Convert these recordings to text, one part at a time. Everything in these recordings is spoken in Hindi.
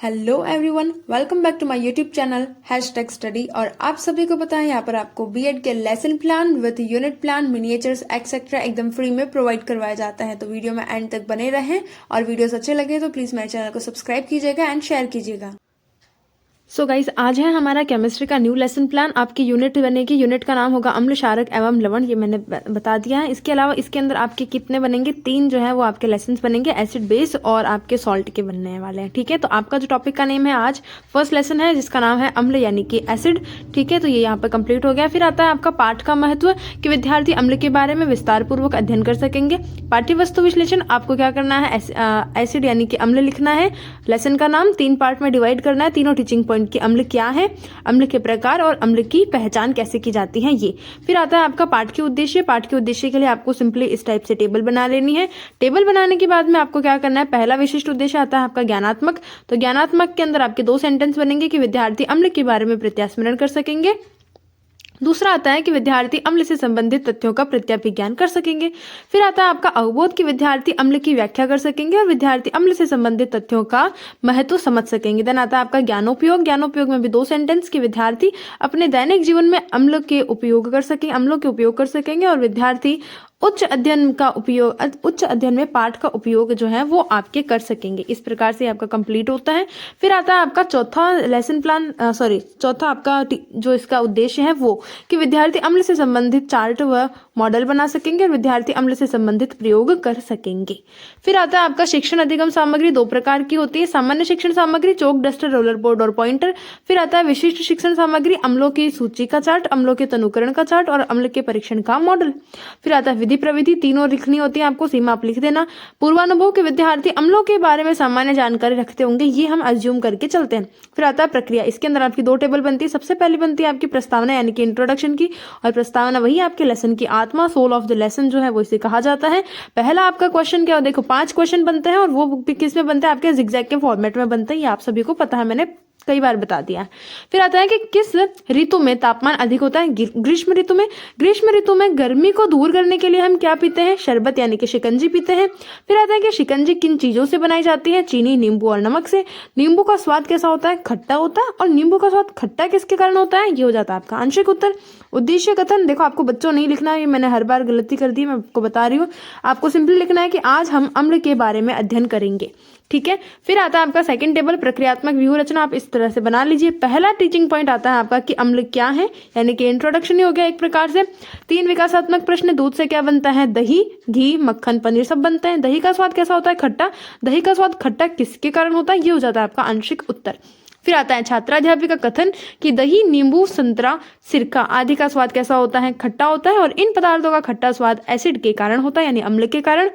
Hello everyone, welcome back to my YouTube channel hashtag study. और आप सभी को पता है यहाँ पर आपको बीएड के lesson plan with unit plan, miniatures etcetera एकदम फ्री में प्रोवाइड करवाया जाता है। तो वीडियो में एंड तक बने रहें और वीडियोस अच्छे लगे तो प्लीज़ मेरे चैनल को सब्सक्राइब कीजिएगा एंड शेयर कीजिएगा। सो गाइज, आज है हमारा केमिस्ट्री का न्यू लेसन प्लान। आपकी यूनिट बनेगी, यूनिट का नाम होगा अम्ल, क्षारक एवं लवण, ये मैंने बता दिया है। इसके अलावा इसके अंदर आपके कितने बनेंगे, 3 जो है वो आपके लेसन बनेंगे, एसिड बेस और आपके सॉल्ट के बनने वाले हैं। ठीक है, तो आपका जो टॉपिक का नेम है आज फर्स्ट लेसन है जिसका नाम है अम्ल यानी कि एसिड। ठीक है, तो ये यहाँ पर कंप्लीट हो गया। फिर आता है आपका पाठ का महत्व कि विद्यार्थी अम्ल के बारे में विस्तार पूर्वक अध्ययन कर सकेंगे। पाठ्य वस्तु विश्लेषण, आपको क्या करना है, एसिड यानी कि अम्ल लिखना है। लेसन का नाम 3 पार्ट में डिवाइड करना है, तीनों टीचिंग पॉइंट की अम्ल क्या है, अम्ल के प्रकार और अम्ल की पहचान कैसे की जाती है ये। फिर आता है आपका पाठ के उद्देश्य। पाठ के उद्देश्य के लिए आपको सिंपली इस टाइप से टेबल बना लेनी है। टेबल बनाने के बाद में आपको क्या करना है, पहला विशिष्ट उद्देश्य आता है आपका ज्ञानात्मक। तो ज्ञानात्मक के अंदर आपके 2 सेंटेंस बनेंगे कि विद्यार्थी अम्ल के बारे में प्रत्यास्मरण कर सकेंगे। दूसरा आता है कि विद्यार्थी अम्ल से संबंधित तथ्यों का प्रत्याभिज्ञान कर सकेंगे। फिर आता है आपका अवबोध कि विद्यार्थी अम्ल की व्याख्या कर सकेंगे और विद्यार्थी अम्ल से संबंधित तथ्यों का महत्व समझ सकेंगे। देन आता है आपका ज्ञानोपयोग। ज्ञानोपयोग में भी 2 सेंटेंस कि विद्यार्थी अपने दैनिक जीवन में अम्ल के उपयोग कर सकेंगे, अम्लों के उपयोग कर सकेंगे और विद्यार्थी उच्च अध्ययन में पाठ का उपयोग जो है वो आपके कर सकेंगे। इस प्रकार से आपका कंप्लीट होता है। फिर आता है आपका चौथा आपका जो इसका उद्देश्य है वो कि विद्यार्थी अम्ल से संबंधित चार्ट व मॉडल बना सकेंगे और विद्यार्थी अम्ल से संबंधित प्रयोग कर सकेंगे। फिर आता है आपका शिक्षण अधिगम सामग्री 2 प्रकार की होती है, सामान्य शिक्षण सामग्री, चौक, डस्टर, रोलर बोर्ड और पॉइंटर। फिर आता है विशिष्ट शिक्षण सामग्री, अम्लों की सूची का चार्ट, अम्लों के तनुकरण का चार्ट और अम्ल के परीक्षण का मॉडल। फिर आता है विधि प्रविधि, तीनों लिखनी होती है आपको, सीमा आप लिख देना। पूर्वानुभव के विद्यार्थी अम्लों के बारे में सामान्य जानकारी रखते होंगे, ये हम अज्यूम करके चलते हैं। फिर आता है प्रक्रिया। इसके अंदर आपकी 2 टेबल बनती है। सबसे पहली बनती है आपकी प्रस्तावना यानी कि इंट्रोडक्शन की, और प्रस्तावना वही आपके लेसन की आत्मा, सोल ऑफ द लेसन जो है वो इसे कहा जाता है। पहला आपका क्वेश्चन क्या, देखो 5 क्वेश्चन बनते हैं और वो किस में बनते हैं, आपके जिगजैग के फॉर्मेट में बनते हैं। ये आप सभी को पता है, मैंने कई बार बता दिया। फिर आता है कि किस ऋतु में तापमान अधिक होता है, ग्रीष्म ऋतु में। ग्रीष्म ऋतु में गर्मी को दूर करने के लिए हम क्या पीते हैं, शरबत यानी कि शिकंजी पीते हैं। फिर आता है कि शिकंजी किन चीजों से बनाई जाती है, चीनी, नींबू और नमक से। नींबू का स्वाद कैसा होता है, खट्टा होता है। और नींबू का स्वाद खट्टा किसके कारण होता है, ये हो जाता है आपका आंशिक उत्तर। उद्देश्य कथन, देखो आपको बच्चों नहीं लिखना है, ये मैंने हर बार गलती कर दी, मैं आपको बता रही हूँ। आपको सिंपली लिखना है कि आज हम अम्ल के बारे में अध्ययन करेंगे। ठीक है, फिर आता है आपका सेकंड टेबल प्रक्रियात्मक व्यूह रचना, आप इस तरह से बना लीजिए। पहला टीचिंग पॉइंट आता है आपका कि अम्ल क्या है, यानी कि इंट्रोडक्शन ही हो गया एक प्रकार से। 3 विकासात्मक प्रश्न, दूध से क्या बनता है, दही, घी, मक्खन, पनीर सब बनते हैं। दही का स्वाद कैसा होता है, खट्टा। दही का स्वाद खट्टा किसके कारण होता है, ये हो जाता है आपका आंशिक उत्तर। फिर आता है छात्राध्यापी का कथन कि दही, नींबू, संतरा, सिरका आदि का स्वाद कैसा होता है, खट्टा होता है और इन पदार्थों का खट्टा स्वाद एसिड के कारण होता है, यानी अम्ल के कारण।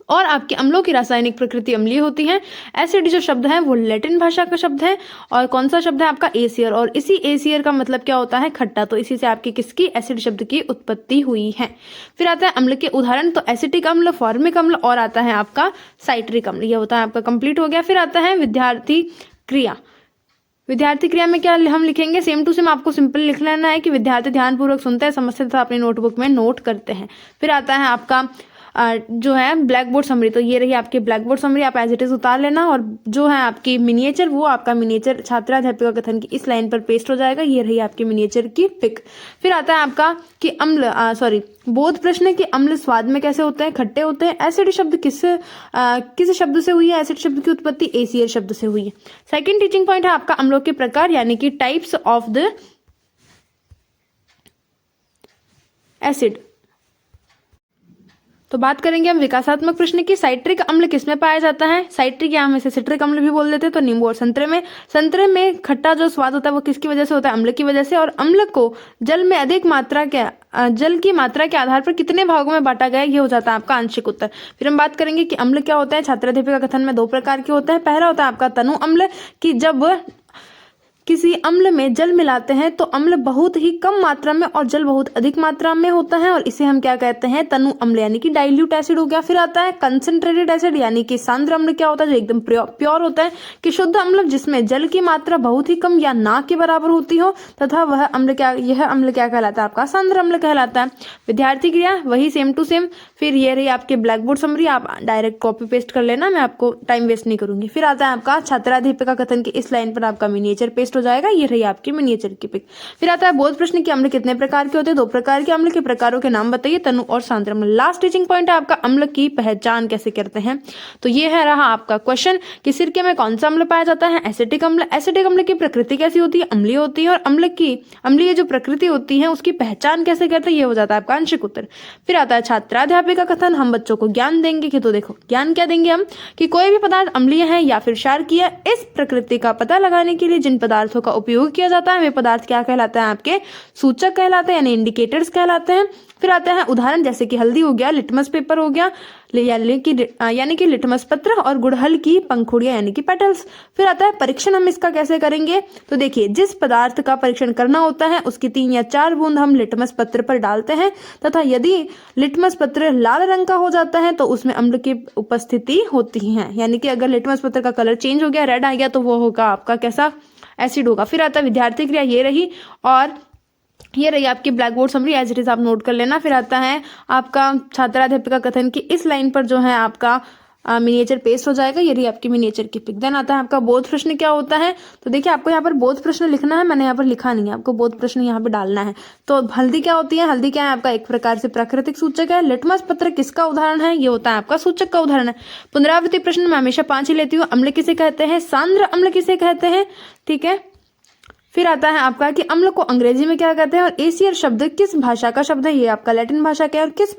और आपके अम्लों की रासायनिक प्रकृति अम्लीय होती है। एसिड जो शब्द है वो लैटिन भाषा का शब्द है और कौन सा शब्द है आपका, एसियर, और इसी एसियर का मतलब क्या होता है, खट्टा। तो इसी से आपकी किसकी, एसिड शब्द की उत्पत्ति हुई है। फिर आता है अम्ल के उदाहरण, तो एसिटिक अम्ल, फॉर्मिक अम्ल और आता है आपका साइट्रिक अम्ल। ये होता है आपका कंप्लीट हो गया। फिर आता है विद्यार्थी क्रिया। विद्यार्थी क्रिया में क्या हम लिखेंगे, सेम टू सेम आपको सिंपल लिख लेना है कि विद्यार्थी ध्यानपूर्वक सुनते हैं, समझते तथा अपनी नोटबुक में नोट करते हैं। फिर आता है आपका जो है ब्लैक बोर्ड समरी, तो ये रही आपकी ब्लैक बोर्ड समरी, आप एज इट इज उतार लेना। और जो है आपकी मिनिएचर, वो आपका मिनिएचर छात्राध्यापिका कथन की इस लाइन पर पेस्ट हो जाएगा। ये रही आपकी मिनिएचर की पिक। फिर आता है आपका कि बोध प्रश्न कि अम्ल स्वाद में कैसे होते हैं, खट्टे होते हैं। एसिड शब्द किस शब्द से हुई है, एसिड शब्द की उत्पत्ति एसियर शब्द से हुई है। सेकंड टीचिंग पॉइंट है आपका अम्लों के प्रकार यानी कि टाइप्स ऑफ द एसिड। तो बात करेंगे हम विकासात्मक प्रश्न की। साइट्रिक अम्ल किसमें पाया जाता है, साइट्रिक या हम इसे सिट्रिक अम्ल भी बोल देते हैं, तो नींबू और संतरे में। संतरे में खट्टा जो स्वाद होता है वो किसकी वजह से होता है, अम्ल की वजह से। और अम्ल को जल की मात्रा के आधार पर कितने भागों में बांटा गया, ये हो जाता है आपका आंशिक उत्तर। फिर हम बात करेंगे कि अम्ल क्या होता है। छात्राध्यापिका कथन में 2 प्रकार के होता है। पहला होता है आपका तनु अम्ल, कि किसी अम्ल में जल मिलाते हैं तो अम्ल बहुत ही कम मात्रा में और जल बहुत अधिक मात्रा में होता है और इसे हम क्या कहते हैं, तनु अम्ल यानी कि डाइल्यूट एसिड हो गया। फिर आता है कंसंट्रेटेड एसिड यानी कि सांद्र अम्ल क्या होता है, जो एकदम प्योर होता है, कि शुद्ध अम्ल जिसमें जल की मात्रा बहुत ही कम या ना के बराबर होती हो, तथा यह अम्ल क्या कहलाता है, आपका सांद्र अम्ल कहलाता है। विद्यार्थी क्रिया वही सेम टू सेम। फिर ये रही आपके ब्लैक बोर्ड समरी, आप डायरेक्ट कॉपी पेस्ट कर लेना, मैं आपको टाइम वेस्ट नहीं करूंगी। फिर आता है आपका छात्राध्यापिका कथन की इस लाइन पर आपका मिनिएचर पेस्ट हो जाएगा, ये रही आपकी मिनिएचर की पिक। फिर आता है बोध प्रश्न की अम्ल कितने प्रकार के होते हैं, 2 प्रकार के अम्ल के प्रकारों के नाम बताइए, तनु और सांद्र अम्ल। लास्ट टीचिंग पॉइंट है आपका अम्ल की पहचान कैसे करते हैं। तो ये है रहा आपका क्वेश्चन कि सिरके में कौन सा अम्ल पाया जाता है, एसिटिक अम्ल। एसिटिक अम्ल की प्रकृति कैसी होती है, अम्लीय होती है, और अम्लीय जो प्रकृति होती है उसकी पहचान कैसे करते हैं, ये हो जाता है आपका आंशिक उत्तर। फिर आता है छात्राध्यापिका कथन, हम बच्चों को ज्ञान देंगे कि, तो देखो ज्ञान क्या देंगे हम, कि कोई भी पदार्थ अम्लीय है या फिर क्षारकीय, इस प्रकृति का पता लगाने के लिए जिन पदार्थों का उपयोग किया जाता है वे पदार्थ क्या कहलाते हैं, आपके सूचक कहलाते हैं, यानी इंडिकेटर्स कहलाते हैं। फिर आते हैं उदाहरण, जैसे कि हल्दी हो गया, लिटमस पेपर हो गया यानी कि लिटमस पत्र, और गुड़हल की पंखुड़ियां यानी कि पेटल्स। फिर आता है परीक्षण, हम इसका कैसे करेंगे, तो देखिए जिस पदार्थ का परीक्षण करना होता है उसकी 3 या 4 बूंद हम लिटमस पत्र पर डालते हैं, तथा यदि लिटमस पत्र लाल रंग का हो जाता है तो उसमें अम्ल की उपस्थिति होती है, यानी कि अगर लिटमस पत्र का कलर चेंज हो गया, रेड आ गया, तो वो होगा आपका कैसा, एसिड होगा। फिर आता है विद्यार्थी क्रिया, ये रही, और ये रही आपकी blackboard summary, as it is आप नोट कर लेना। फिर आता है आपका छात्राध्यापिका कथन की इस लाइन पर जो है आपका मिनिएचर पेस्ट हो जाएगा, ये रही आपकी मिनिएचर की पिक। देन आता है आपका बोध प्रश्न क्या होता है, तो देखिए आपको यहाँ पर बोध प्रश्न लिखना है, मैंने यहाँ पर लिखा नहीं है, आपको बोध प्रश्न यहाँ पे डालना है। तो हल्दी क्या होती है, हल्दी क्या है आपका एक प्रकार से प्राकृतिक सूचक है। लिटमस पत्र किसका उदाहरण है, ये होता है आपका सूचक का उदाहरण है। पुनरावृत्ति प्रश्न मैं हमेशा 5 ही लेती हूँ। अम्ल किसे कहते हैं, सांद्र अम्ल किसे कहते हैं, ठीक है। फिर आता है आपका कि अम्ल को अंग्रेजी में क्या कहते हैं, और एसियर शब्द किस भाषा का शब्द है, ये आपका लैटिन भाषा का है, और किस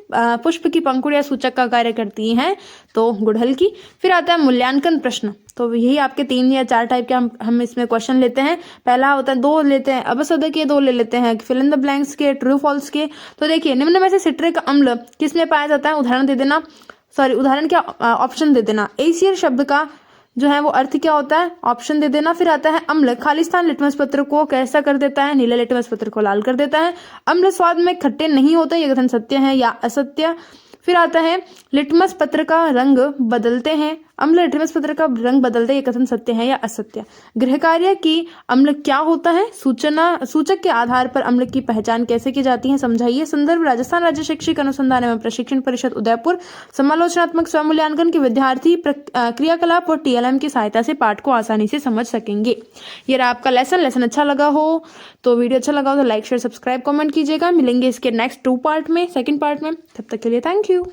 पुष्प की पंखुड़ियां सूचक का कार्य करती हैं, तो गुड़हल की। फिर आता है मूल्यांकन प्रश्न, तो यही आपके 3 या 4 टाइप के हम इसमें क्वेश्चन लेते हैं। पहला होता है 2 लेते हैं अबसद के, 2 ले लेते हैं फिल इन द ब्लैंक्स के, ट्रू फॉल्स के। तो देखिए निम्न में से सिट्रिक अम्ल किस में पाया जाता है, उदाहरण दे देना, उदाहरण क्या ऑप्शन दे देना। एसियर शब्द का जो है वो अर्थ क्या होता है, ऑप्शन दे देना। फिर आता है अम्ल खालिस्तान लिटमस पत्र को कैसा कर देता है, नीला लिटमस पत्र को लाल कर देता है। अम्ल स्वाद में खट्टे नहीं होते, ये कथन सत्य है या असत्य। फिर आता है लिटमस पत्र का रंग बदलते हैं, अम्ल लिटमस पत्र का रंग बदलते, ये कथन सत्य है या असत्य। गृह कार्य की अम्ल क्या होता है, सूचक के आधार पर अम्ल की पहचान कैसे की जाती है, समझाइए। संदर्भ राजस्थान राज्य शैक्षिक अनुसंधान एवं प्रशिक्षण परिषद उदयपुर। समालोचनात्मक स्वमूल्यांकन के विद्यार्थी क्रियाकलाप और TLM की सहायता से पाठ को आसानी से समझ सकेंगे। ये रहा आपका लेसन अच्छा लगा हो तो वीडियो अच्छा लगा हो तो लाइक शेयर सब्सक्राइब कमेंट कीजिएगा। मिलेंगे इसके नेक्स्ट 2 पार्ट में, सेकंड पार्ट में। तब तक के लिए थैंक यू।